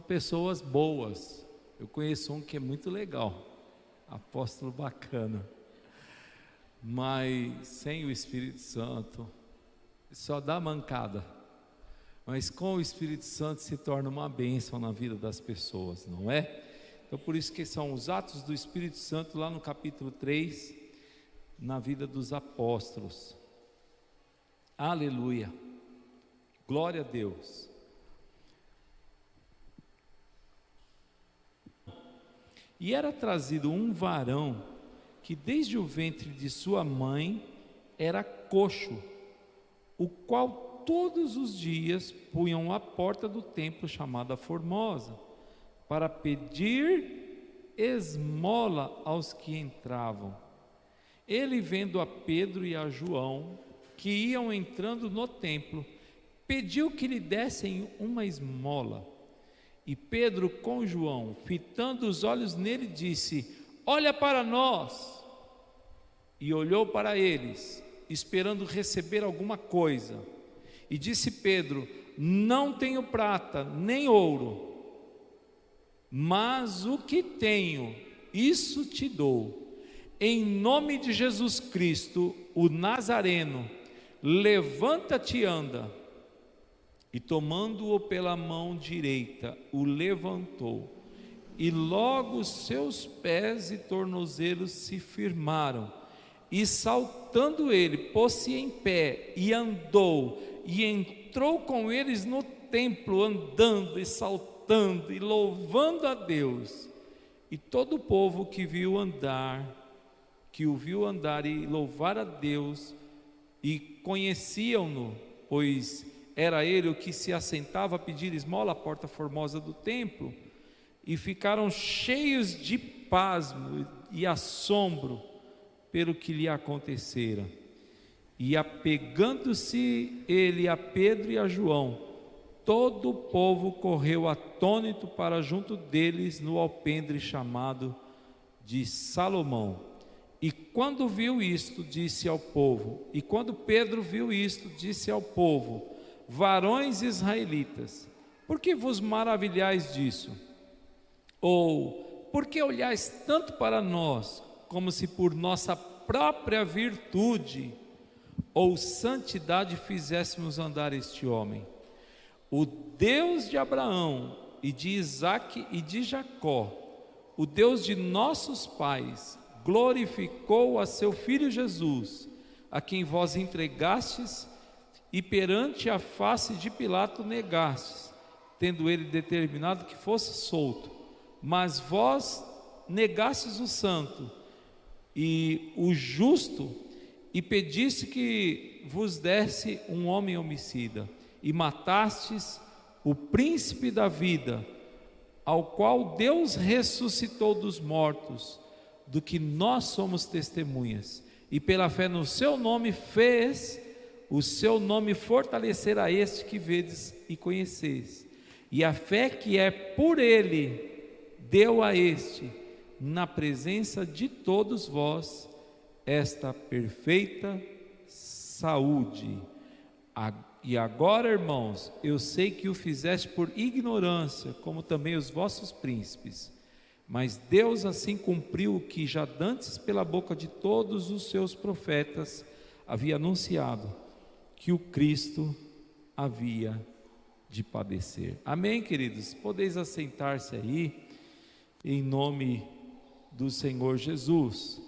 pessoas boas. Eu conheço um que é muito legal, apóstolo bacana, mas sem o Espírito Santo só dá mancada. Mas com o Espírito Santo se torna uma bênção na vida das pessoas, não é? Então por isso que são os atos do Espírito Santo lá no capítulo 3, na vida dos apóstolos. Aleluia, glória a Deus. E era trazido um varão que desde o ventre de sua mãe era coxo, o qual todos os dias punham à porta do templo chamada Formosa, para pedir esmola aos que entravam. Ele, vendo a Pedro e a João, que iam entrando no templo, pediu que lhe dessem uma esmola. E Pedro com João, fitando os olhos nele, disse: olha para nós. E olhou para eles, esperando receber alguma coisa. E disse Pedro: não tenho prata nem ouro, mas o que tenho, isso te dou. Em nome de Jesus Cristo, o Nazareno, levanta-te e anda. E tomando-o pela mão direita, o levantou, e logo seus pés e tornozelos se firmaram, e saltando ele, pôs-se em pé, e andou, e entrou com eles no templo, andando e saltando, e louvando a Deus. E todo o povo que o viu andar e louvar a Deus, e conheciam-no, pois era ele o que se assentava a pedir esmola à porta formosa do templo, e ficaram cheios de pasmo e assombro pelo que lhe acontecera. E apegando-se ele a Pedro e a João, todo o povo correu atônito para junto deles no alpendre chamado de Salomão. E quando viu isto, disse ao povo, e quando Pedro viu isto, disse ao povo: varões israelitas, por que vos maravilhais disso? Ou por que olhais tanto para nós, como se por nossa própria virtude ou santidade fizéssemos andar este homem? O Deus de Abraão e de Isaque e de Jacó, o Deus de nossos pais, glorificou a seu Filho Jesus, a quem vós entregastes e perante a face de Pilato negastes, tendo ele determinado que fosse solto. Mas vós negastes o santo e o justo, e pediste que vos desse um homem homicida, e matastes o príncipe da vida, ao qual Deus ressuscitou dos mortos, do que nós somos testemunhas, e pela fé no seu nome fez o seu nome fortalecer a este que vedes e conheceis. E a fé que é por ele deu a este, na presença de todos vós, esta perfeita saúde. E agora, irmãos, eu sei que o fizeste por ignorância, como também os vossos príncipes, mas Deus assim cumpriu o que já dantes pela boca de todos os seus profetas havia anunciado, que o Cristo havia de padecer. Amém, queridos? Podeis assentar-se aí, em nome do Senhor Jesus.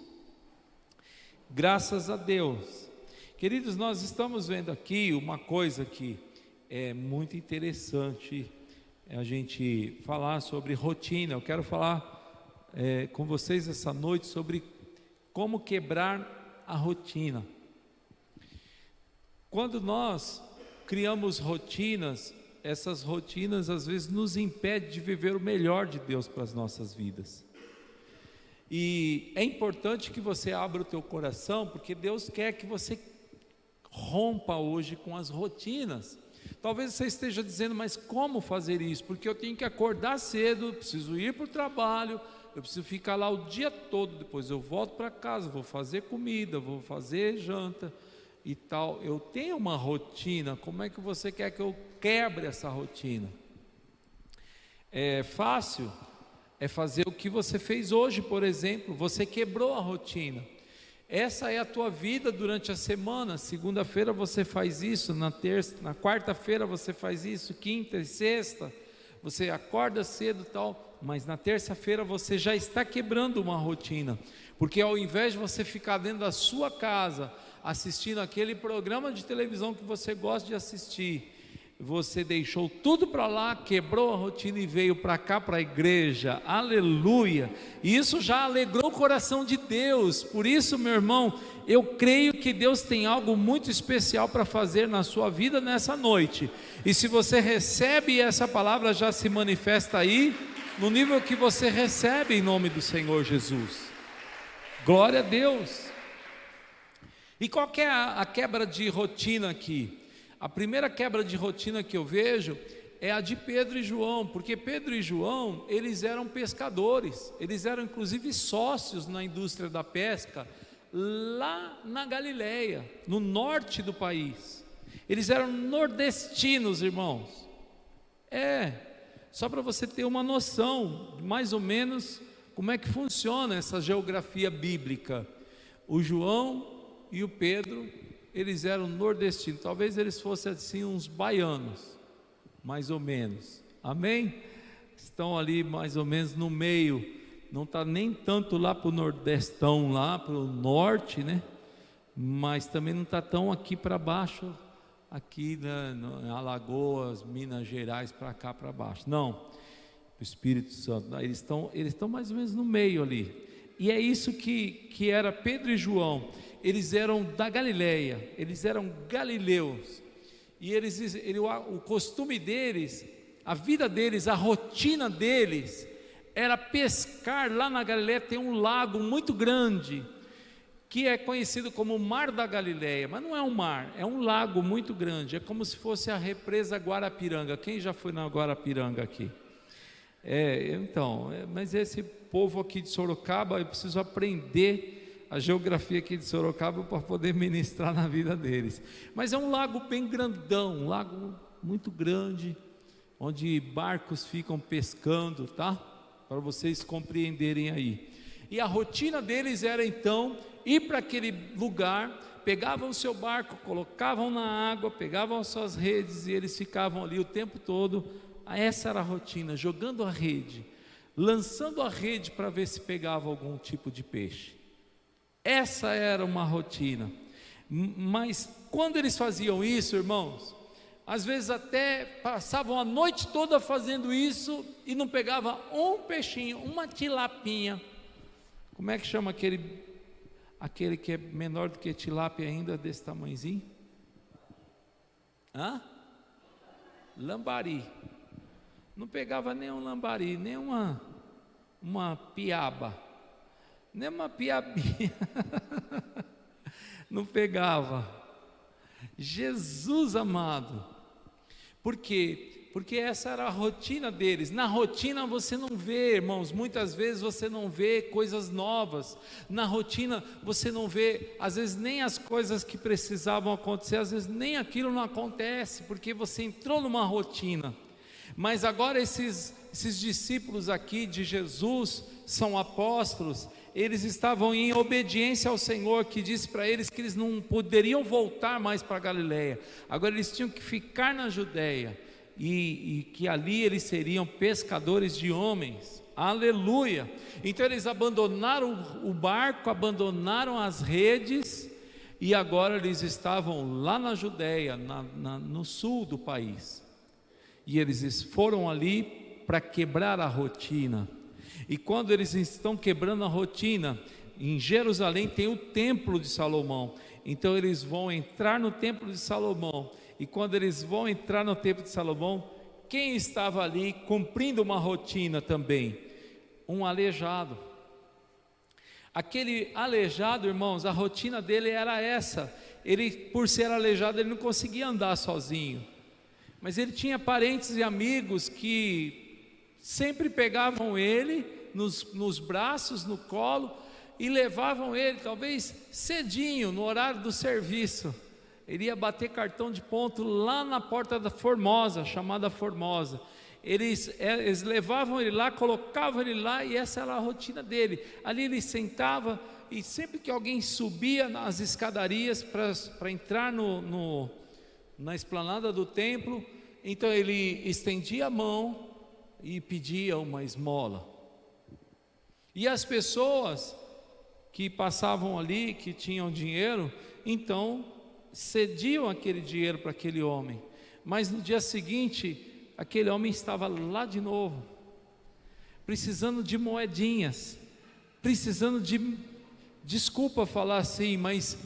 Graças a Deus. Queridos, nós estamos vendo aqui uma coisa que é muito interessante, a gente falar sobre rotina. Eu quero falar com vocês essa noite sobre como quebrar a rotina. Quando nós criamos rotinas, essas rotinas às vezes nos impedem de viver o melhor de Deus para as nossas vidas. E é importante que você abra o teu coração, porque Deus quer que você rompa hoje com as rotinas. Talvez você esteja dizendo: mas como fazer isso? Porque eu tenho que acordar cedo, preciso ir para o trabalho, eu preciso ficar lá o dia todo, depois eu volto para casa, vou fazer comida, vou fazer janta e tal. Eu tenho uma rotina, como é que você quer que eu quebre essa rotina? É fácil, é fazer o que você fez hoje, por exemplo. Você quebrou a rotina. Essa é a tua vida durante a semana. Segunda-feira você faz isso, na quarta-feira você faz isso, quinta e sexta você acorda cedo e tal, mas na terça-feira você já está quebrando uma rotina, porque ao invés de você ficar dentro da sua casa assistindo aquele programa de televisão que você gosta de assistir, você deixou tudo para lá, quebrou a rotina e veio para cá, para a igreja. Aleluia! E isso já alegrou o coração de Deus. Por isso, meu irmão, eu creio que Deus tem algo muito especial para fazer na sua vida nessa noite. E se você recebe essa palavra, já se manifesta aí no nível que você recebe em nome do Senhor Jesus. Glória a Deus. E qual que é a quebra de rotina aqui? A primeira quebra de rotina que eu vejo é a de Pedro e João, porque Pedro e João, eles eram pescadores, eles eram inclusive sócios na indústria da pesca, lá na Galileia, no norte do país. Eles eram nordestinos, irmãos. Só para você ter uma noção, mais ou menos, como é que funciona essa geografia bíblica. O João e o Pedro, eles eram nordestinos, talvez eles fossem assim uns baianos, mais ou menos, amém? Estão ali mais ou menos no meio, não está nem tanto lá para o nordestão, lá para o norte, né? Mas também não está tão aqui para baixo, aqui em Alagoas, Minas Gerais, para cá para baixo, não, o Espírito Santo, eles estão mais ou menos no meio ali, e é isso que era Pedro e João. Eles eram da Galileia, eles eram galileus, e o costume deles, a vida deles, a rotina deles, era pescar. Lá na Galileia tem um lago muito grande, que é conhecido como o Mar da Galileia, mas não é um mar, é um lago muito grande, é como se fosse a represa Guarapiranga. Quem já foi na Guarapiranga aqui? Mas esse povo aqui de Sorocaba, eu preciso aprender a geografia aqui de Sorocaba para poder ministrar na vida deles. Mas é um lago bem grandão, um lago muito grande, onde barcos ficam pescando, tá? Para vocês compreenderem aí. E a rotina deles era então ir para aquele lugar, pegavam o seu barco, colocavam na água, pegavam as suas redes e eles ficavam ali o tempo todo. Essa era a rotina, jogando a rede, lançando a rede para ver se pegava algum tipo de peixe. Essa era uma rotina. Mas quando eles faziam isso, irmãos, às vezes até passavam a noite toda fazendo isso e não pegava um peixinho, uma tilapinha. Como é que chama aquele que é menor do que tilápia ainda, desse tamanhozinho? Lambari. Não pegava nem um lambari, nem uma piaba, nem uma piabinha. Não pegava. Jesus amado. Por quê? Porque essa era a rotina deles. Na rotina você não vê, irmãos, muitas vezes você não vê coisas novas. Na rotina você não vê, às vezes, nem as coisas que precisavam acontecer, às vezes nem aquilo não acontece, porque você entrou numa rotina. Mas agora esses discípulos aqui de Jesus são apóstolos. Eles estavam em obediência ao Senhor, que disse para eles que eles não poderiam voltar mais para a Galileia. Agora eles tinham que ficar na Judeia, e que ali eles seriam pescadores de homens. Aleluia! Então eles abandonaram o barco, abandonaram as redes, e agora eles estavam lá na Judeia, no sul do país. E eles foram ali para quebrar a rotina. E quando eles estão quebrando a rotina, em Jerusalém tem o templo de Salomão. Então eles vão entrar no templo de Salomão. E quando eles vão entrar no templo de Salomão, quem estava ali cumprindo uma rotina também? Um aleijado. Aquele aleijado, irmãos, a rotina dele era essa. Ele, por ser aleijado, ele não conseguia andar sozinho. Mas ele tinha parentes e amigos que sempre pegavam ele nos braços, no colo, e levavam ele, talvez cedinho, no horário do serviço. Ele ia bater cartão de ponto lá na porta da Formosa, chamada Formosa. Eles levavam ele lá, colocavam ele lá, e essa era a rotina dele. Ali ele sentava, e sempre que alguém subia nas escadarias para entrar na esplanada do templo, então ele estendia a mão e pedia uma esmola. E as pessoas que passavam ali, que tinham dinheiro, então cediam aquele dinheiro para aquele homem. Mas no dia seguinte, aquele homem estava lá de novo, precisando de moedinhas, precisando de, desculpa falar assim, mas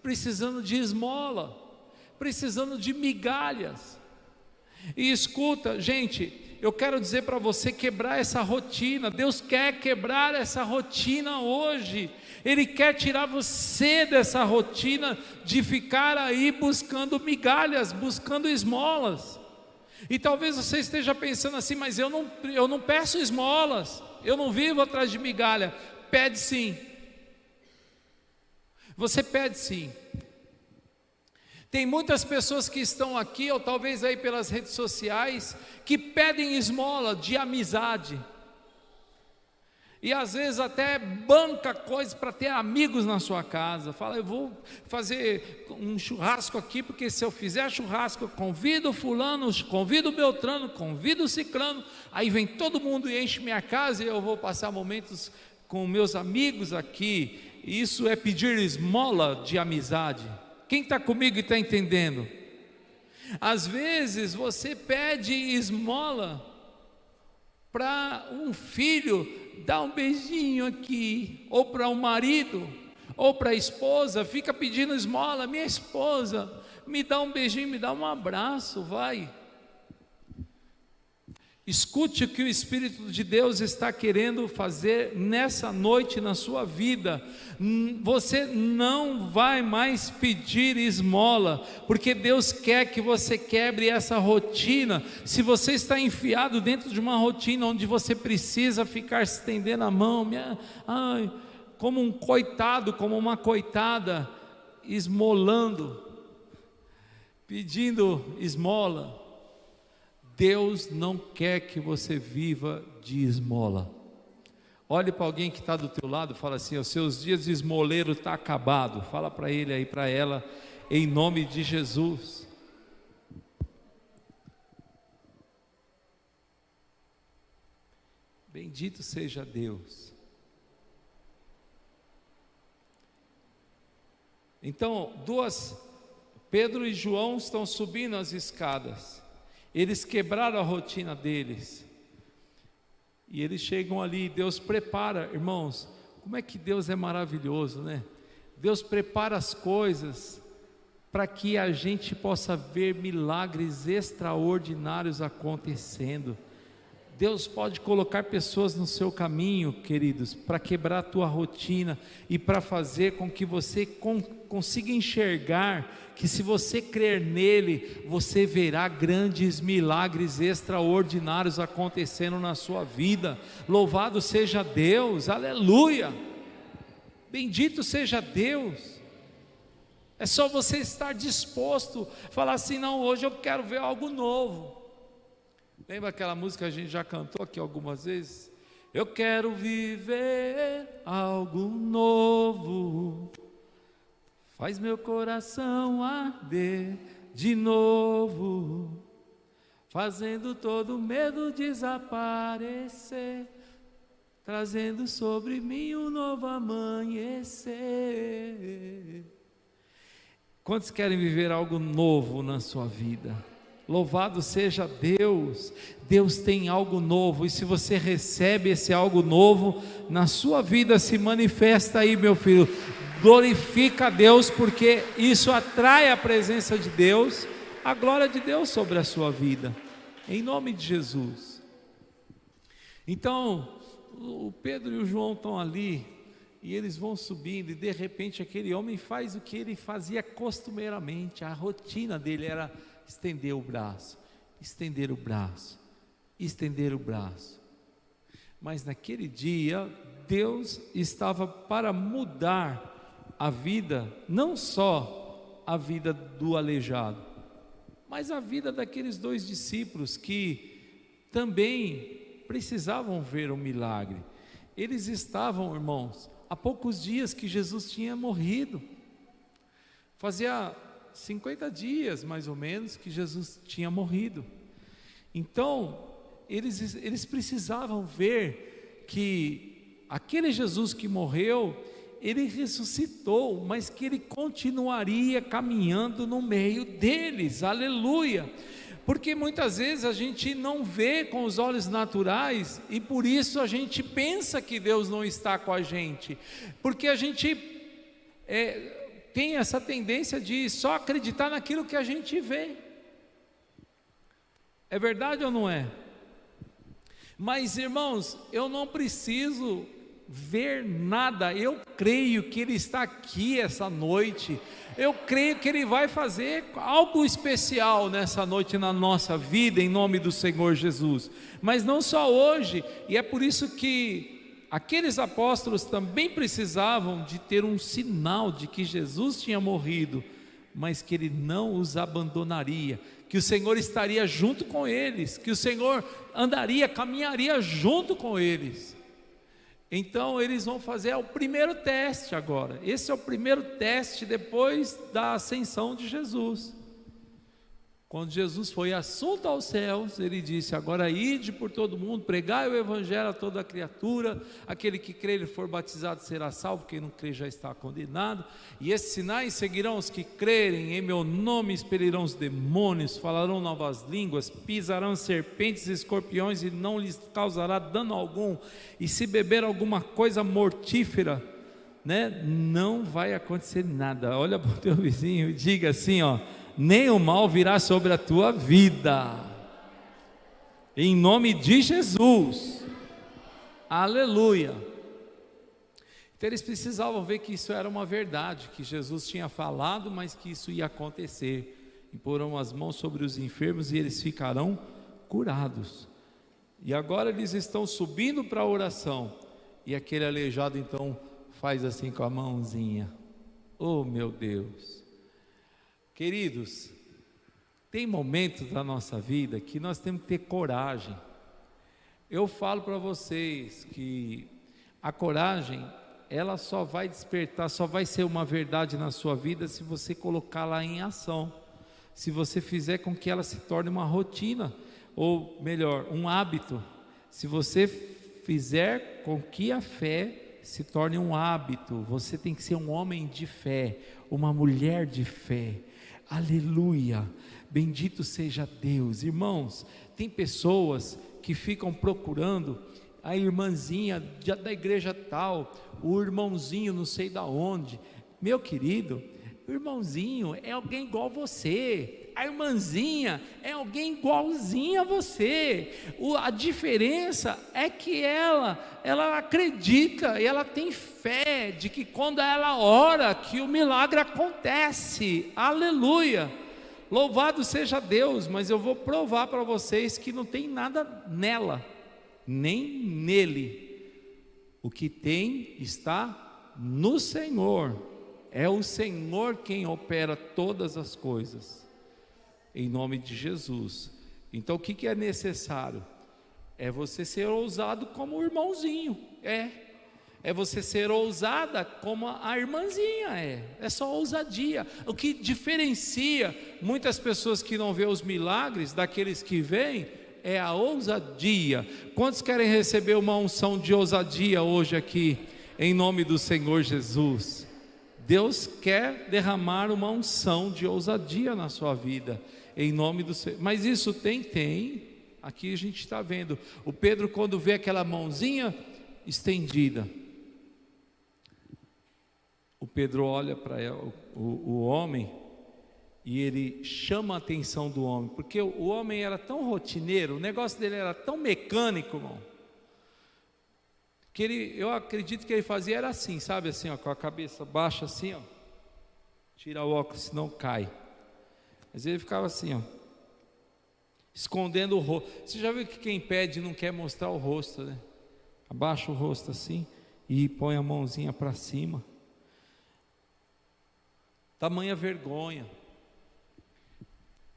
precisando de esmola, precisando de migalhas. E escuta, gente, eu quero dizer para você quebrar essa rotina. Deus quer quebrar essa rotina hoje. Ele quer tirar você dessa rotina de ficar aí buscando migalhas, buscando esmolas. E talvez você esteja pensando assim, mas eu não peço esmolas, eu não vivo atrás de migalha. Pede sim. Você pede sim. Tem muitas pessoas que estão aqui, ou talvez aí pelas redes sociais, que pedem esmola de amizade. E às vezes até banca coisas para ter amigos na sua casa. Fala, eu vou fazer um churrasco aqui, porque se eu fizer churrasco, eu convido o fulano, convido o beltrano, convido o ciclano. Aí vem todo mundo e enche minha casa, e eu vou passar momentos com meus amigos aqui. Isso é pedir esmola de amizade. Quem está comigo e está entendendo? Às vezes você pede esmola para um filho dar um beijinho aqui, ou para um marido, ou para a esposa, fica pedindo esmola. Minha esposa, me dá um beijinho, me dá um abraço, vai. Escute o que o Espírito de Deus está querendo fazer nessa noite na sua vida. Você não vai mais pedir esmola, porque Deus quer que você quebre essa rotina. Se você está enfiado dentro de uma rotina onde você precisa ficar estendendo a mão, como um coitado, como uma coitada, esmolando, pedindo esmola, Deus não quer que você viva de esmola. Olhe para alguém que está do teu lado e fala assim, os seus dias de esmoleiro estão acabados. Fala para ele aí, para ela, em nome de Jesus. Bendito seja Deus. Então, Pedro e João estão subindo as escadas. Eles quebraram a rotina deles, e eles chegam ali, Deus prepara, irmãos, como é que Deus é maravilhoso, né? Deus prepara as coisas, para que a gente possa ver milagres extraordinários acontecendo. Deus pode colocar pessoas no seu caminho, queridos, para quebrar a tua rotina, e para fazer com que você consiga enxergar, que se você crer nele, você verá grandes milagres extraordinários acontecendo na sua vida. Louvado seja Deus, aleluia, bendito seja Deus. É só você estar disposto, falar assim, não, hoje eu quero ver algo novo. Lembra aquela música que a gente já cantou aqui algumas vezes? Eu quero viver algo novo, faz meu coração arder de novo, fazendo todo medo desaparecer, trazendo sobre mim um novo amanhecer. Quantos querem viver algo novo na sua vida? Louvado seja Deus. Deus tem algo novo, e se você recebe esse algo novo na sua vida, se manifesta aí, meu filho. Glorifica a Deus, porque isso atrai a presença de Deus, a glória de Deus sobre a sua vida, em nome de Jesus. Então o Pedro e o João estão ali, e eles vão subindo, e de repente aquele homem faz o que ele fazia costumeiramente. A rotina dele era estender o braço, estender o braço, estender o braço. Mas naquele dia Deus estava para mudar a vida, não só a vida do aleijado, mas a vida daqueles dois discípulos que também precisavam ver o milagre. Eles estavam, irmãos, há poucos dias que Jesus tinha morrido. Fazia 50 dias, mais ou menos, que Jesus tinha morrido. Então, eles precisavam ver que aquele Jesus que morreu, ele ressuscitou, mas que ele continuaria caminhando no meio deles. Aleluia! Porque muitas vezes a gente não vê com os olhos naturais e por isso a gente pensa que Deus não está com a gente, porque a gente tem essa tendência de só acreditar naquilo que a gente vê. É verdade ou não é? Mas, irmãos, eu não preciso ver nada, eu creio que Ele está aqui essa noite, eu creio que Ele vai fazer algo especial nessa noite na nossa vida, em nome do Senhor Jesus, mas não só hoje, e é por isso que aqueles apóstolos também precisavam de ter um sinal de que Jesus tinha morrido, mas que Ele não os abandonaria, que o Senhor estaria junto com eles, que o Senhor andaria, caminharia junto com eles. Então eles vão fazer o primeiro teste agora. Esse é o primeiro teste depois da ascensão de Jesus. Quando Jesus foi assunto aos céus, ele disse: agora ide por todo mundo, pregai o evangelho a toda criatura, aquele que crer e for batizado será salvo, quem não crer já está condenado, e esses sinais seguirão os que crerem, em meu nome expelirão os demônios, falarão novas línguas, pisarão serpentes e escorpiões e não lhes causará dano algum, e se beber alguma coisa mortífera, não vai acontecer nada. Olha para o teu vizinho e diga assim, nem o mal virá sobre a tua vida, em nome de Jesus, aleluia. Então eles precisavam ver que isso era uma verdade, que Jesus tinha falado, mas que isso ia acontecer, e porão as mãos sobre os enfermos e eles ficarão curados. E agora eles estão subindo para a oração, e aquele aleijado então faz assim com a mãozinha. Oh meu Deus! Queridos, tem momentos da nossa vida que nós temos que ter coragem. Eu falo para vocês que a coragem, ela só vai despertar, só vai ser uma verdade na sua vida se você colocá-la em ação, se você fizer com que ela se torne uma rotina, ou melhor, um hábito, se você fizer com que a fé se torne um hábito. Você tem que ser um homem de fé, uma mulher de fé. Aleluia, bendito seja Deus. Irmãos, tem pessoas que ficam procurando a irmãzinha da igreja tal, o irmãozinho não sei da onde. Meu querido, o irmãozinho é alguém igual a você, a irmãzinha é alguém igualzinha a você. A diferença é que ela acredita e ela tem fé de que quando ela ora, que o milagre acontece. Aleluia, louvado seja Deus. Mas eu vou provar para vocês que não tem nada nela, nem nele. O que tem está no Senhor. É o Senhor quem opera todas as coisas, em nome de Jesus. Então o que é necessário? É você ser ousado como o irmãozinho, é você ser ousada como a irmãzinha, é só ousadia. O que diferencia muitas pessoas que não vê os milagres daqueles que veem, é a ousadia. Quantos querem receber uma unção de ousadia hoje aqui, em nome do Senhor Jesus? Deus quer derramar uma unção de ousadia na sua vida, em nome do Senhor. Mas isso tem, aqui a gente está vendo, o Pedro quando vê aquela mãozinha estendida, o Pedro olha para o homem, e ele chama a atenção do homem, porque o homem era tão rotineiro, o negócio dele era tão mecânico, irmão, que eu acredito que ele fazia era assim, sabe, assim, com a cabeça baixa assim, tira o óculos, senão cai. Mas ele ficava assim, escondendo o rosto. Você já viu que quem pede não quer mostrar o rosto, né? Abaixa o rosto assim e põe a mãozinha para cima. Tamanha vergonha.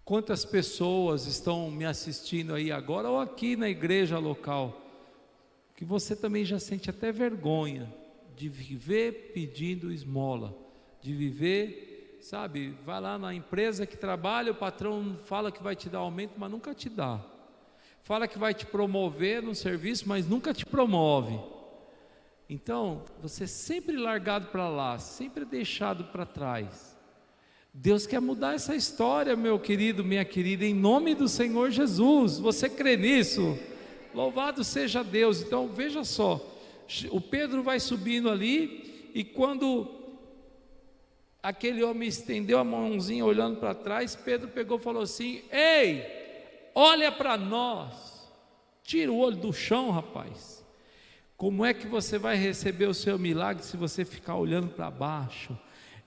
Quantas pessoas estão me assistindo aí agora ou aqui na igreja local, que você também já sente até vergonha de viver pedindo esmola, de viver, sabe, vai lá na empresa que trabalha, o patrão fala que vai te dar aumento, mas nunca te dá, fala que vai te promover no serviço, mas nunca te promove. Então, você sempre largado para lá, sempre deixado para trás. Deus quer mudar essa história, meu querido, minha querida, em nome do Senhor Jesus. Você crê nisso? Louvado seja Deus. Então veja só, o Pedro vai subindo ali, e quando aquele homem estendeu a mãozinha olhando para trás, Pedro pegou e falou assim: ei, olha para nós. Tira o olho do chão, rapaz. Como é que você vai receber o seu milagre se você ficar olhando para baixo?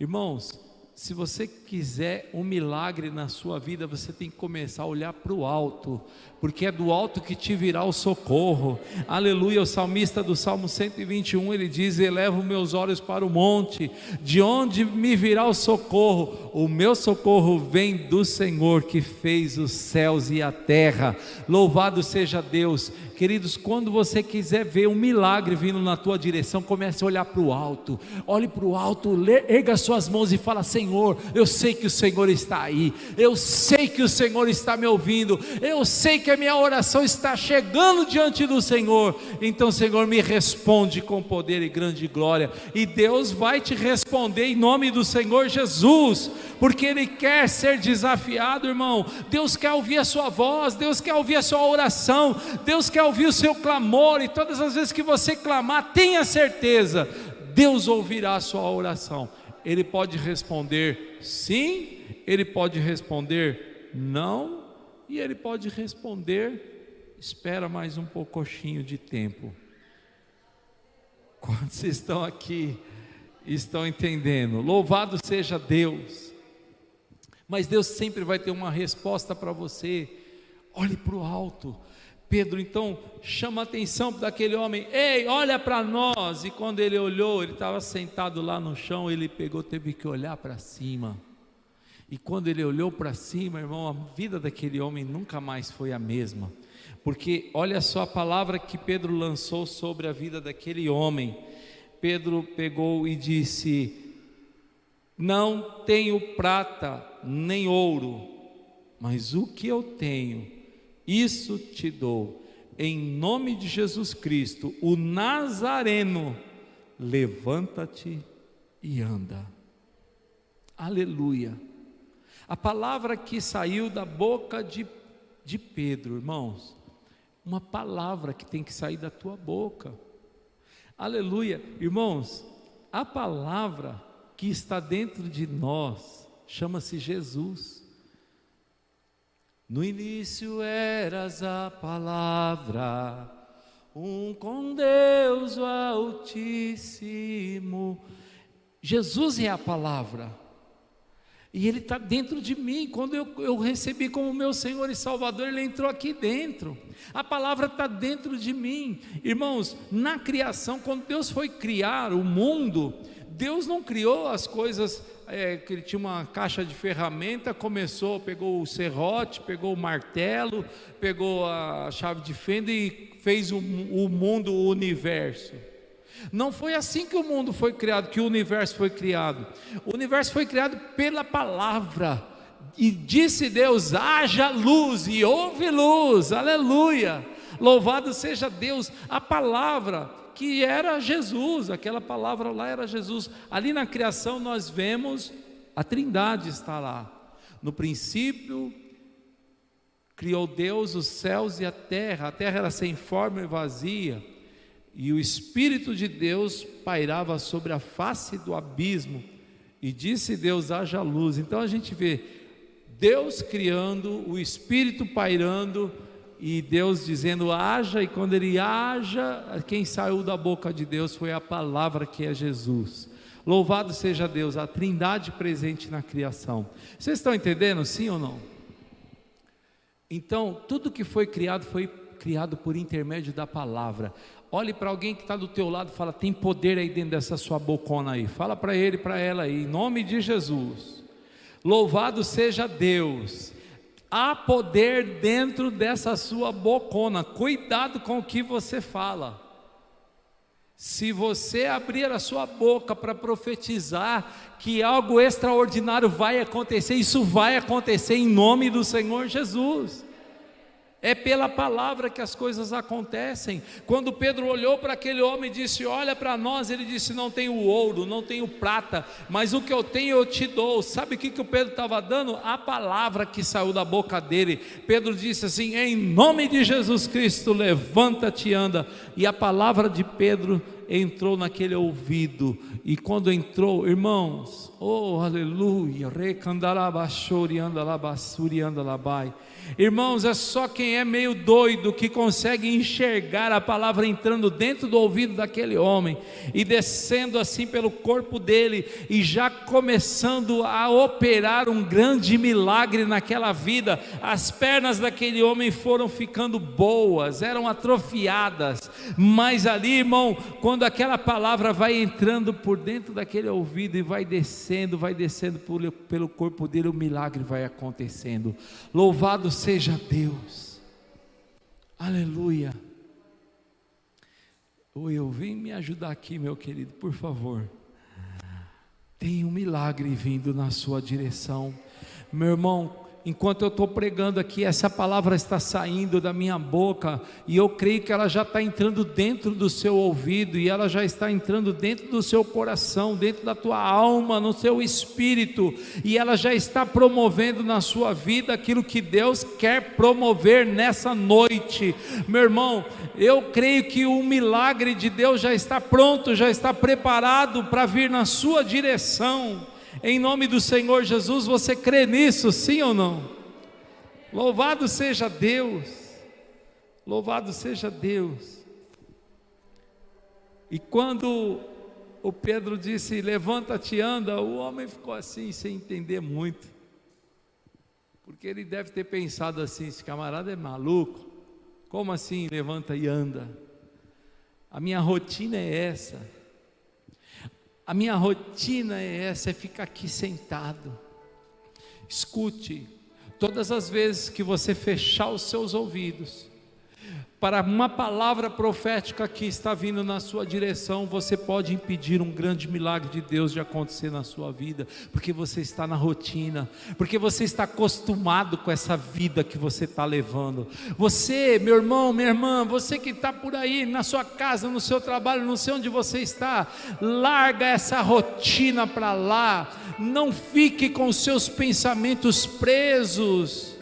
Irmãos, se você quiser um milagre na sua vida, você tem que começar a olhar para o alto, porque é do alto que te virá o socorro. Aleluia. O salmista do Salmo 121, ele diz: elevo meus olhos para o monte, de onde me virá o socorro? O meu socorro vem do Senhor que fez os céus e a terra. Louvado seja Deus. Queridos, quando você quiser ver um milagre vindo na tua direção, comece a olhar para o alto. Olhe para o alto, erga suas mãos e fala: Senhor, eu sei que o Senhor está aí, eu sei que o Senhor está me ouvindo, eu sei que a minha oração está chegando diante do Senhor. Então, Senhor, me responde com poder e grande glória, e Deus vai te responder em nome do Senhor Jesus, porque Ele quer ser desafiado, irmão. Deus quer ouvir a sua voz, Deus quer ouvir a sua oração, Deus quer ouvir o seu clamor, e todas as vezes que você clamar, tenha certeza, Deus ouvirá a sua oração. Ele pode responder sim, Ele pode responder não, e Ele pode responder: espera mais um pouquinho de tempo. Quantos estão aqui, estão entendendo? Louvado seja Deus. Mas Deus sempre vai ter uma resposta para você. Olhe para o alto. Pedro então chama a atenção daquele homem: ei, olha para nós. E quando ele olhou, ele estava sentado lá no chão, ele pegou, teve que olhar para cima. E quando ele olhou para cima, irmão, a vida daquele homem nunca mais foi a mesma. Porque olha só a palavra que Pedro lançou sobre a vida daquele homem. Pedro pegou e disse: não tenho prata nem ouro, mas o que eu tenho, isso te dou. Em nome de Jesus Cristo, o Nazareno, levanta-te e anda. Aleluia. A palavra que saiu da boca de Pedro, irmãos, uma palavra que tem que sair da tua boca. Aleluia. Irmãos, a palavra que está dentro de nós chama-se Jesus. No início eras a palavra, com Deus o Altíssimo. Jesus é a palavra, e Ele está dentro de mim. Quando eu recebi como meu Senhor e Salvador, Ele entrou aqui dentro. A palavra está dentro de mim. Irmãos, na criação, quando Deus foi criar o mundo, Deus não criou as coisas, que Ele tinha uma caixa de ferramenta, pegou o serrote, pegou o martelo, pegou a chave de fenda e fez o mundo, o universo. Não foi assim que o mundo foi criado, que o universo foi criado. O universo foi criado pela palavra. E disse Deus: haja luz, e houve luz. Aleluia. Louvado seja Deus. A palavra que era Jesus, aquela palavra lá era Jesus. Ali na criação nós vemos a Trindade está lá. No princípio criou Deus os céus e a terra era sem forma e vazia, e o Espírito de Deus pairava sobre a face do abismo, e disse Deus: haja luz. Então a gente vê Deus criando, o Espírito pairando, e Deus dizendo haja, e quando Ele haja, quem saiu da boca de Deus foi a palavra, que é Jesus. Louvado seja Deus, a Trindade presente na criação. Vocês estão entendendo, sim ou não? Então, tudo que foi criado por intermédio da palavra. Olhe para alguém que está do teu lado e fala: tem poder aí dentro dessa sua bocona aí. Fala para ele, para ela aí, em nome de Jesus. Louvado seja Deus. Há poder dentro dessa sua bocona. Cuidado com o que você fala. Se você abrir a sua boca para profetizar que algo extraordinário vai acontecer, isso vai acontecer em nome do Senhor Jesus. É pela palavra que as coisas acontecem. Quando Pedro olhou para aquele homem e disse: olha para nós, ele disse: não tenho ouro, não tenho prata, mas o que eu tenho eu te dou. Sabe o que o Pedro estava dando? A palavra que saiu da boca dele. Pedro disse assim: em nome de Jesus Cristo, levanta-te e anda. E a palavra de Pedro entrou naquele ouvido, e quando entrou, irmãos, oh aleluia, irmãos, é só quem é meio doido que consegue enxergar a palavra entrando dentro do ouvido daquele homem, e descendo assim pelo corpo dele, e já começando a operar um grande milagre naquela vida. As pernas daquele homem foram ficando boas, eram atrofiadas, mas ali, irmão, quando aquela palavra vai entrando por dentro daquele ouvido e vai descendo pelo corpo dele, o milagre vai acontecendo. Louvado seja Deus, aleluia. Vem me ajudar aqui, meu querido, por favor. Tem um milagre vindo na sua direção, meu irmão. Enquanto eu estou pregando aqui, essa palavra está saindo da minha boca, e eu creio que ela já está entrando dentro do seu ouvido, e ela já está entrando dentro do seu coração, dentro da tua alma, no seu espírito, e ela já está promovendo na sua vida aquilo que Deus quer promover nessa noite. Meu irmão, eu creio que o milagre de Deus já está pronto, já está preparado para vir na sua direção. Em nome do Senhor Jesus, você crê nisso, sim ou não? Louvado seja Deus, louvado seja Deus. E quando o Pedro disse: levanta-te e anda, o homem ficou assim, sem entender muito, porque ele deve ter pensado assim: esse camarada é maluco, como assim levanta e anda? A minha rotina é essa. A minha rotina é essa, é ficar aqui sentado. Escute, todas as vezes que você fechar os seus ouvidos para uma palavra profética que está vindo na sua direção, você pode impedir um grande milagre de Deus de acontecer na sua vida, porque você está na rotina, porque você está acostumado com essa vida que você está levando. Você, meu irmão, minha irmã, você que está por aí, na sua casa, no seu trabalho, não sei onde você está, larga essa rotina para lá, não fique com os seus pensamentos presos,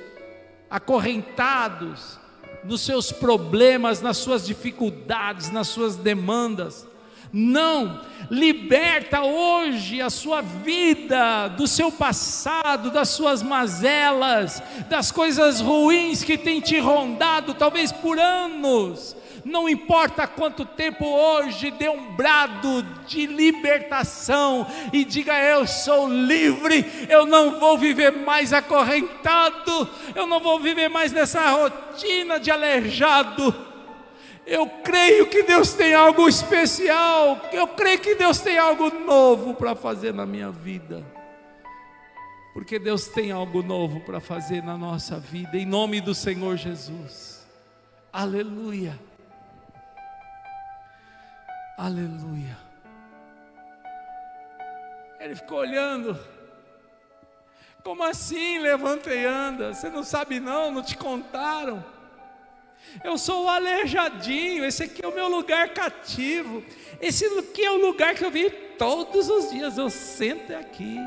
acorrentados nos seus problemas, nas suas dificuldades, nas suas demandas. Não, liberta hoje a sua vida do seu passado, das suas mazelas, das coisas ruins que tem te rondado, talvez por anos. Não importa quanto tempo, hoje dê um brado de libertação e diga: eu sou livre, eu não vou viver mais acorrentado, eu não vou viver mais nessa rotina de aleijado. Eu creio que Deus tem algo especial, eu creio que Deus tem algo novo para fazer na minha vida, porque Deus tem algo novo para fazer na nossa vida, em nome do Senhor Jesus. Aleluia. Aleluia. Ele ficou olhando: como assim levanta e anda? Você não sabe não te contaram? Eu sou o aleijadinho, esse aqui é o meu lugar cativo, esse aqui é o lugar que eu vim todos os dias, eu sento aqui.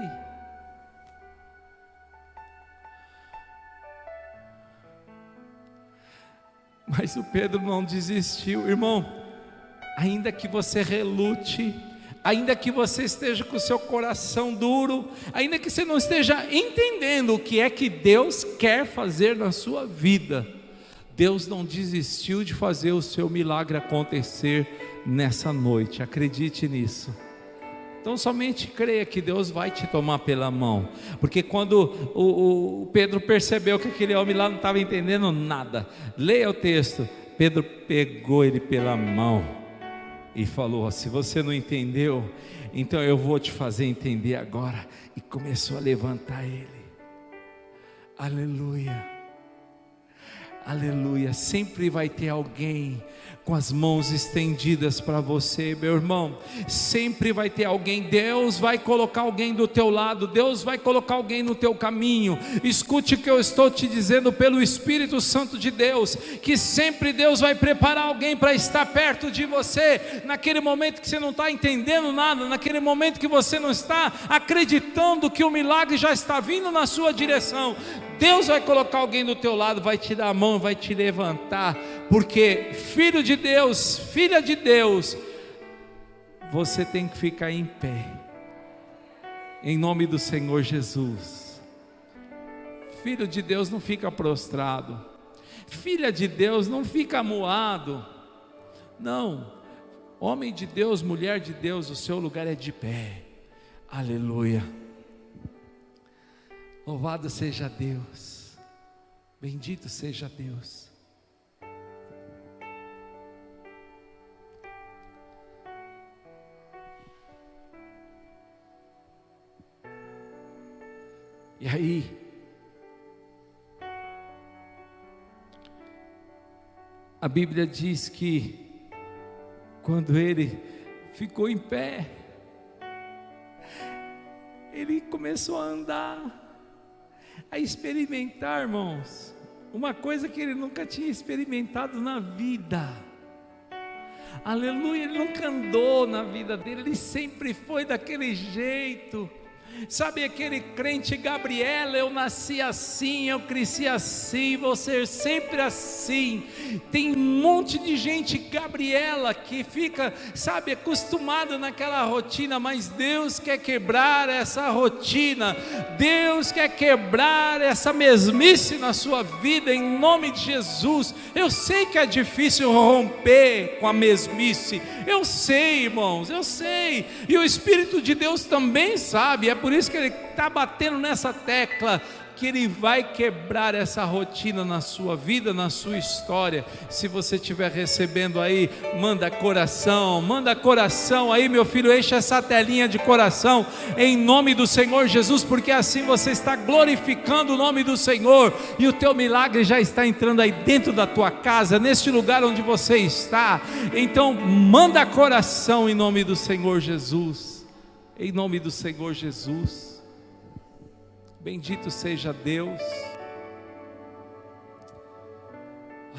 Mas o Pedro não desistiu, irmão. Ainda que você relute, ainda que você esteja com o seu coração duro, ainda que você não esteja entendendo o que é que Deus quer fazer na sua vida, Deus não desistiu de fazer o seu milagre acontecer nessa noite. Acredite nisso. Então somente creia que Deus vai te tomar pela mão, porque quando o Pedro percebeu que aquele homem lá não estava entendendo nada, leia o texto. Pedro pegou ele pela mão e falou: se você não entendeu, então eu vou te fazer entender agora. E começou a levantar ele. Aleluia. Aleluia. Sempre vai ter alguém com as mãos estendidas para você, meu irmão. Sempre vai ter alguém. Deus vai colocar alguém do teu lado. Deus vai colocar alguém no teu caminho. Escute o que eu estou te dizendo pelo Espírito Santo de Deus, que sempre Deus vai preparar alguém para estar perto de você, naquele momento que você não está entendendo nada, naquele momento que você não está acreditando que o milagre já está vindo na sua direção. Deus vai colocar alguém do teu lado, vai te dar a mão, vai te levantar, porque filho de Deus, filha de Deus, você tem que ficar em pé, em nome do Senhor Jesus. Filho de Deus não fica prostrado, filha de Deus não fica amuado, não. Homem de Deus, mulher de Deus, o seu lugar é de pé. Aleluia. Louvado seja Deus, bendito seja Deus. E aí, a Bíblia diz que quando ele ficou em pé, ele começou a andar, a experimentar, irmãos, uma coisa que ele nunca tinha experimentado na vida. Aleluia, ele nunca andou na vida dele, ele sempre foi daquele jeito. Sabe aquele crente Gabriela, eu nasci assim, eu cresci assim, vou ser sempre assim. Tem um monte de gente Gabriela que fica, sabe, acostumada naquela rotina, mas Deus quer quebrar essa rotina, Deus quer quebrar essa mesmice na sua vida, em nome de Jesus. Eu sei que é difícil romper com a mesmice, eu sei, irmãos, eu sei, e o Espírito de Deus também sabe. É por isso que Ele está batendo nessa tecla, que Ele vai quebrar essa rotina na sua vida, na sua história. Se você estiver recebendo aí, manda coração aí, meu filho, enche essa telinha de coração, em nome do Senhor Jesus, porque assim você está glorificando o nome do Senhor, e o teu milagre já está entrando aí dentro da tua casa, neste lugar onde você está. Então manda coração em nome do Senhor Jesus, em nome do Senhor Jesus. Bendito seja Deus.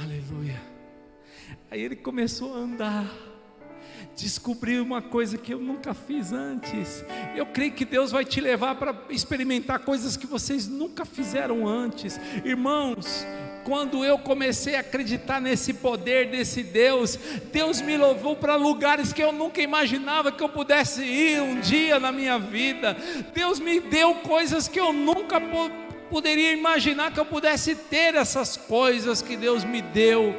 Aleluia. Aí ele começou a andar, descobriu uma coisa que eu nunca fiz antes. Eu creio que Deus vai te levar para experimentar coisas que vocês nunca fizeram antes. Irmãos, quando eu comecei a acreditar nesse poder desse Deus, Deus me levou para lugares que eu nunca imaginava que eu pudesse ir um dia na minha vida. Deus me deu coisas que eu nunca poderia imaginar que eu pudesse ter, essas coisas que Deus me deu.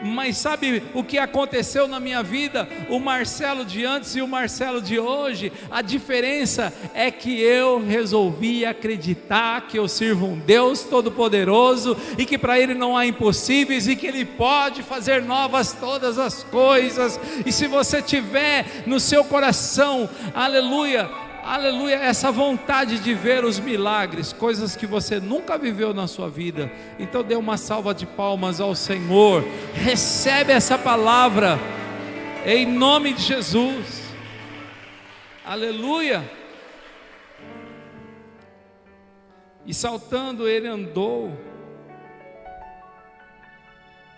Mas sabe o que aconteceu na minha vida? O Marcelo de antes e o Marcelo de hoje, a diferença é que eu resolvi acreditar que eu sirvo um Deus todo-poderoso, e que para Ele não há impossíveis, e que Ele pode fazer novas todas as coisas. E se você tiver no seu coração, aleluia, aleluia, essa vontade de ver os milagres, coisas que você nunca viveu na sua vida, então dê uma salva de palmas ao Senhor, recebe essa palavra, em nome de Jesus, aleluia. E saltando ele andou,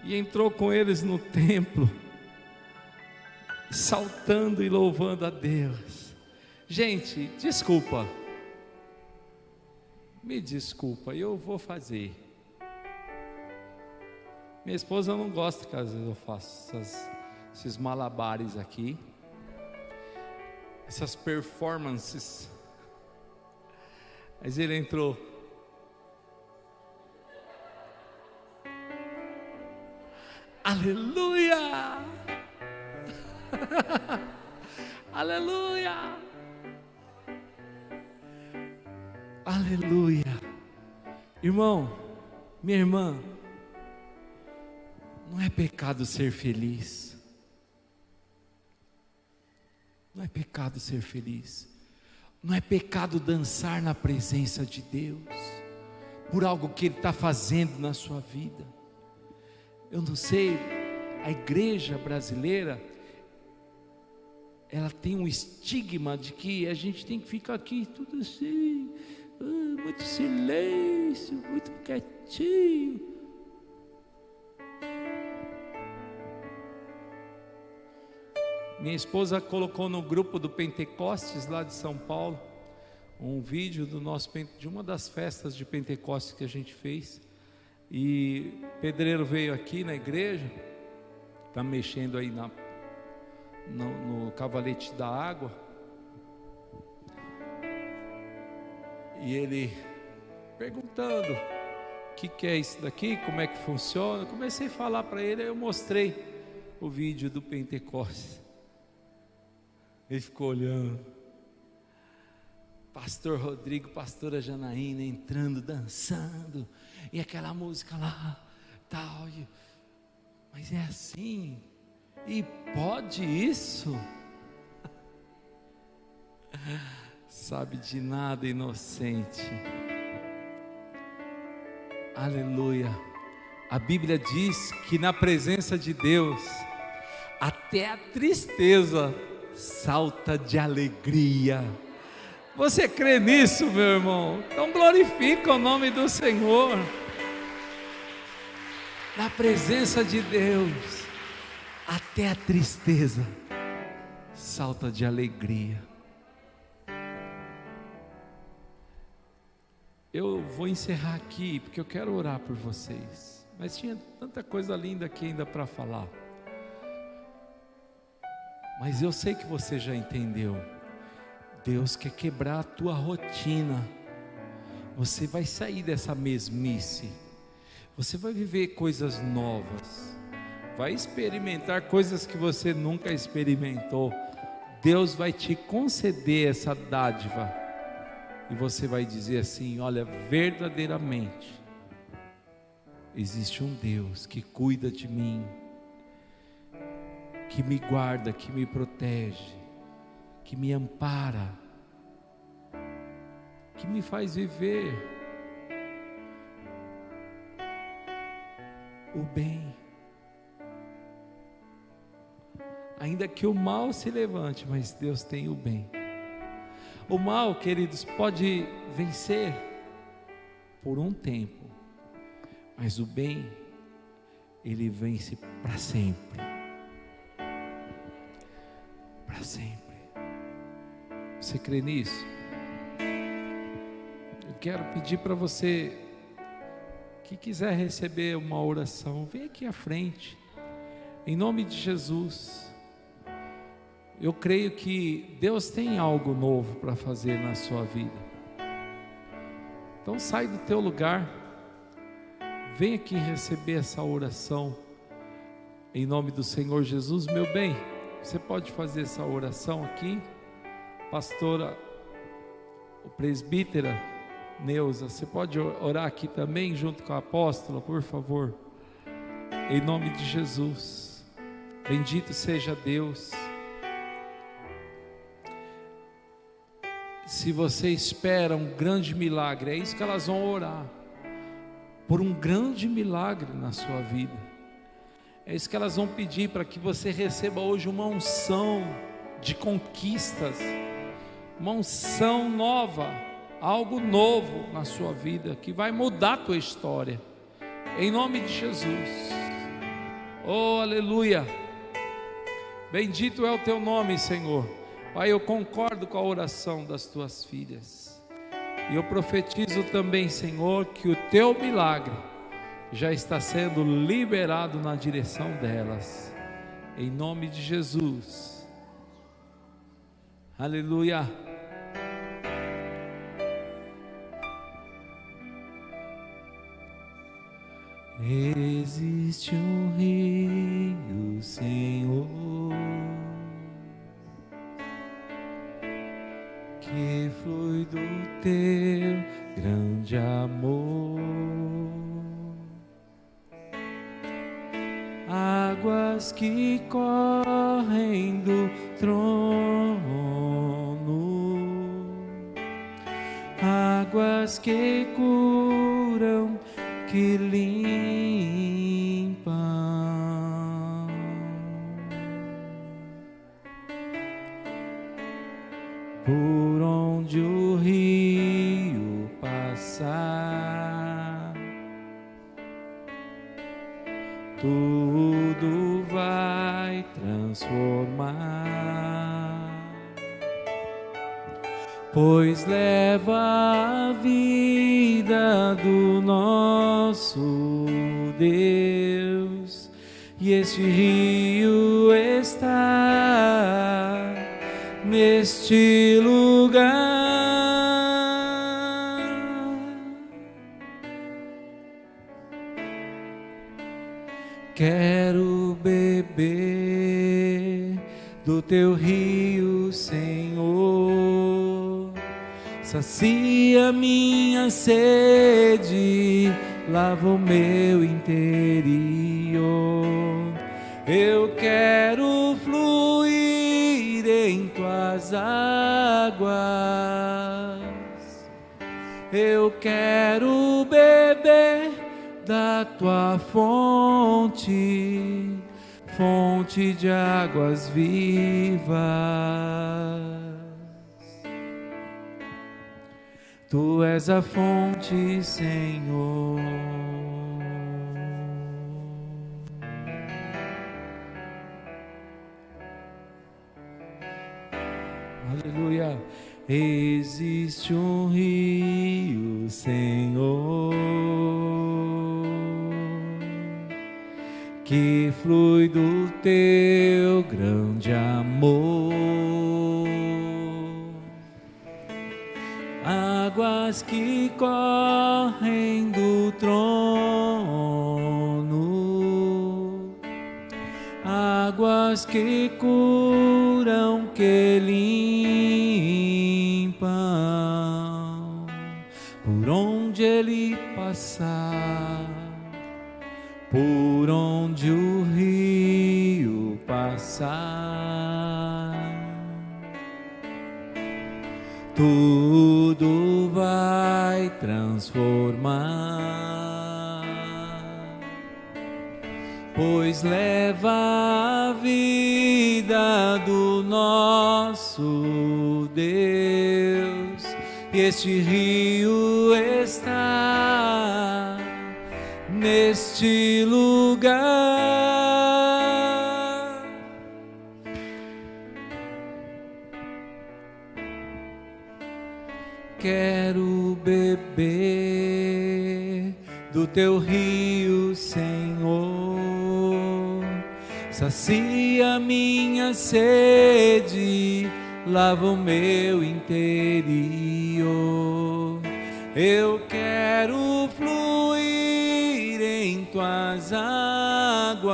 e entrou com eles no templo, saltando e louvando a Deus. Gente, desculpa, me desculpa, eu vou fazer. Minha esposa não gosta que às vezes eu faço esses malabares aqui, essas performances. Mas ele entrou. Aleluia! Aleluia! Aleluia. Irmão, minha irmã, não é pecado ser feliz. Não é pecado ser feliz. Não é pecado dançar na presença de Deus. por algo que Ele está fazendo na sua vida. Eu não sei, a igreja brasileira, ela tem um estigma de que a gente tem que ficar aqui tudo assim, muito silêncio, muito quietinho. Minha esposa colocou no grupo do Pentecostes lá de São Paulo um vídeo de uma das festas de Pentecostes que a gente fez. E o pedreiro veio aqui na igreja, está mexendo aí no cavalete da água, e ele perguntando o que é isso daqui, como é que funciona. Eu comecei a falar para ele, aí eu mostrei o vídeo do Pentecostes. Ele ficou olhando, pastor Rodrigo, pastora Janaína entrando, dançando, e aquela música lá, tal, mas é assim, e pode isso? Sabe de nada, inocente. Aleluia. A Bíblia diz que na presença de Deus, até a tristeza salta de alegria. Você crê nisso, meu irmão? Então glorifica o nome do Senhor. Na presença de Deus, até a tristeza salta de alegria. Eu vou encerrar aqui, porque eu quero orar por vocês, mas tinha tanta coisa linda aqui ainda para falar. Mas eu sei que você já entendeu. Deus quer quebrar a tua rotina. Você vai sair dessa mesmice. Você vai viver coisas novas. Vai experimentar coisas que você nunca experimentou. Deus vai te conceder essa dádiva. E você vai dizer assim: olha, verdadeiramente existe um Deus que cuida de mim, que me guarda, que me protege, que me ampara, que me faz viver o bem. Ainda que o mal se levante, mas Deus tem o bem. O mal, queridos, pode vencer por um tempo, mas o bem, ele vence para sempre. Para sempre. Você crê nisso? Eu quero pedir para você que quiser receber uma oração, vem aqui à frente, em nome de Jesus. Eu creio que Deus tem algo novo para fazer na sua vida. Então sai do teu lugar, vem aqui receber essa oração, em nome do Senhor Jesus. Meu bem, você pode fazer essa oração aqui, pastora, o presbítera Neuza, você pode orar aqui também, junto com a apóstola, por favor, em nome de Jesus. Bendito seja Deus. Se você espera um grande milagre, é isso que elas vão orar, por um grande milagre na sua vida. É isso que elas vão pedir, para que você receba hoje uma unção de conquistas, uma unção nova, algo novo na sua vida, que vai mudar a tua história, em nome de Jesus. Oh, aleluia, bendito é o teu nome, Senhor. Pai, eu concordo com a oração das tuas filhas, e eu profetizo também, Senhor, que o teu milagre já está sendo liberado na direção delas, em nome de Jesus. Aleluia. Existe um rio, Senhor, que flui do teu grande amor, águas que correm do trono, águas que curam que limpam. Por onde o rio passar, tudo vai transformar, pois leva a vida do nosso Deus, e este rio está neste lugar. Quero beber do teu rio, Senhor. Sacia minha sede, lava o meu interior. Eu quero fluir em tuas águas. Eu quero beber da tua fonte, fonte de águas vivas. Tu és a fonte, Senhor. Aleluia. Existe um rio, Senhor, que flui do teu grande amor. Águas que correm do trono, águas que curam, que limpam, por onde ele passar, por onde o rio passar, tudo vai transformar, pois leva a vida do nosso Deus, e este rio está neste lugar. Quero beber do teu rio, Senhor. Sacia minha sede, lava o meu interior. Eu quero fluir em tuas águas.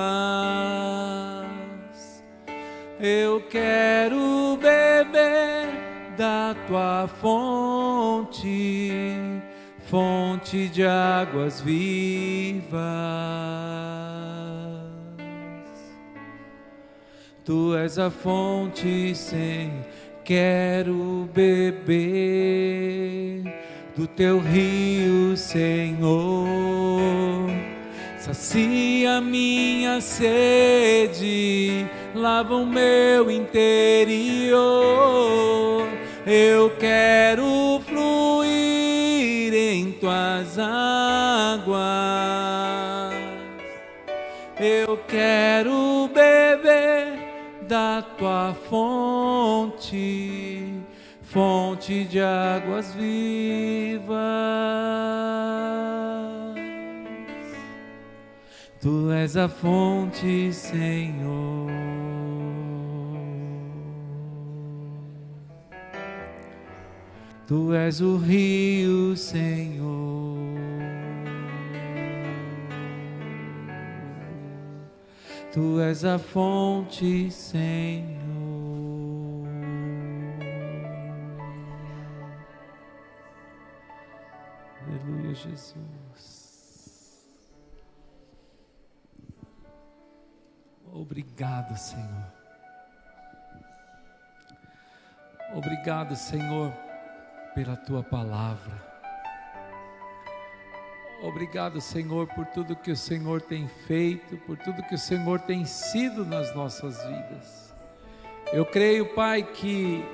Eu quero beber da tua fonte, fonte de águas vivas. Tu és a fonte, Senhor. Quero beber do teu rio, Senhor. Sacia minha sede, lava o meu interior. Eu quero fluir em tuas águas. Eu quero beber da tua fonte, fonte de águas vivas. Tu és a fonte, Senhor. Tu és o rio, Senhor. Tu és a fonte, Senhor. Aleluia, Jesus. Obrigado, Senhor. Obrigado, Senhor, pela tua palavra. Obrigado, Senhor, por tudo que o Senhor tem feito, por tudo que o Senhor tem sido nas nossas vidas. Eu creio, Pai, que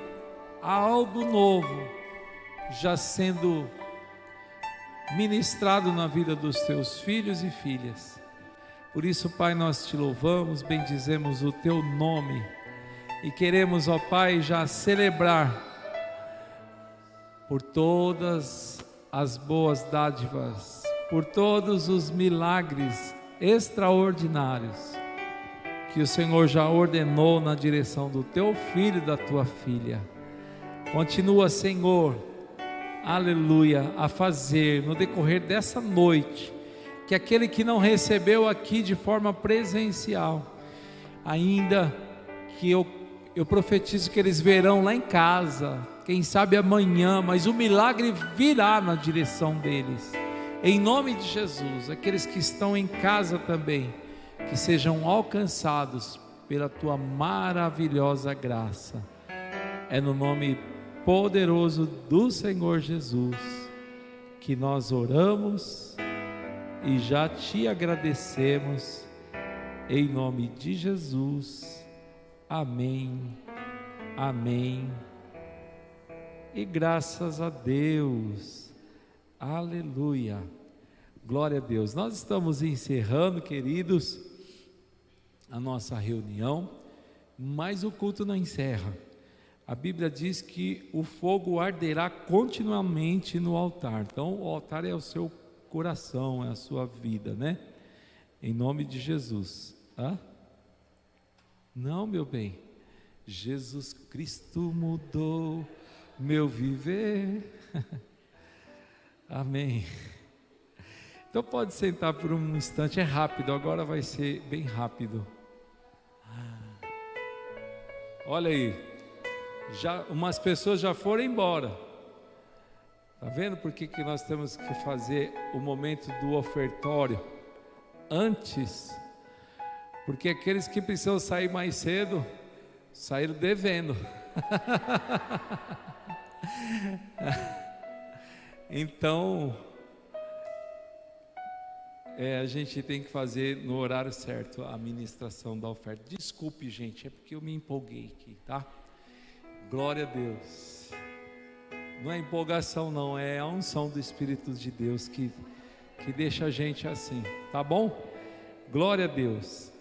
há algo novo já sendo ministrado na vida dos teus filhos e filhas. Por isso, Pai, nós te louvamos, bendizemos o teu nome e queremos, ó Pai, já celebrar por todas as boas dádivas, por todos os milagres extraordinários que o Senhor já ordenou na direção do teu filho e da tua filha. Continua, Senhor, aleluia, a fazer no decorrer dessa noite, que aquele que não recebeu aqui de forma presencial, ainda que eu profetizo que eles verão lá em casa, quem sabe amanhã, mas o milagre virá na direção deles, em nome de Jesus. Aqueles que estão em casa também, que sejam alcançados pela tua maravilhosa graça. É no nome poderoso do Senhor Jesus que nós oramos e já te agradecemos, em nome de Jesus. Amém, amém e graças a Deus, aleluia, glória a Deus. Nós estamos encerrando, queridos, a nossa reunião, mas o culto não encerra. A Bíblia diz que o fogo arderá continuamente no altar. Então o altar é o seu coração, é a sua vida, né? Em nome de Jesus. Não, meu bem, Jesus Cristo mudou meu viver. Amém. Então pode sentar por um instante, é rápido, agora vai ser bem rápido. Olha aí, já umas pessoas já foram embora. Está vendo por que nós temos que fazer o momento do ofertório antes? Porque aqueles que precisam sair mais cedo, saíram devendo. Então, a gente tem que fazer no horário certo a ministração da oferta. Desculpe, gente, é porque eu me empolguei aqui, tá? Glória a Deus. Não é empolgação não, é a unção do Espírito de Deus que deixa a gente assim, tá bom? Glória a Deus.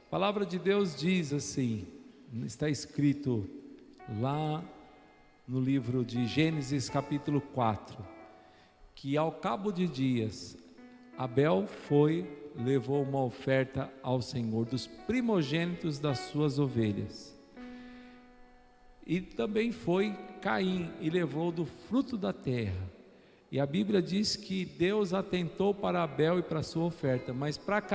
A palavra de Deus diz assim, está escrito lá no livro de Gênesis capítulo 4, que ao cabo de dias, Abel levou uma oferta ao Senhor dos primogênitos das suas ovelhas. E também foi Caim e levou do fruto da terra. E a Bíblia diz que Deus atentou para Abel e para a sua oferta, mas para Caim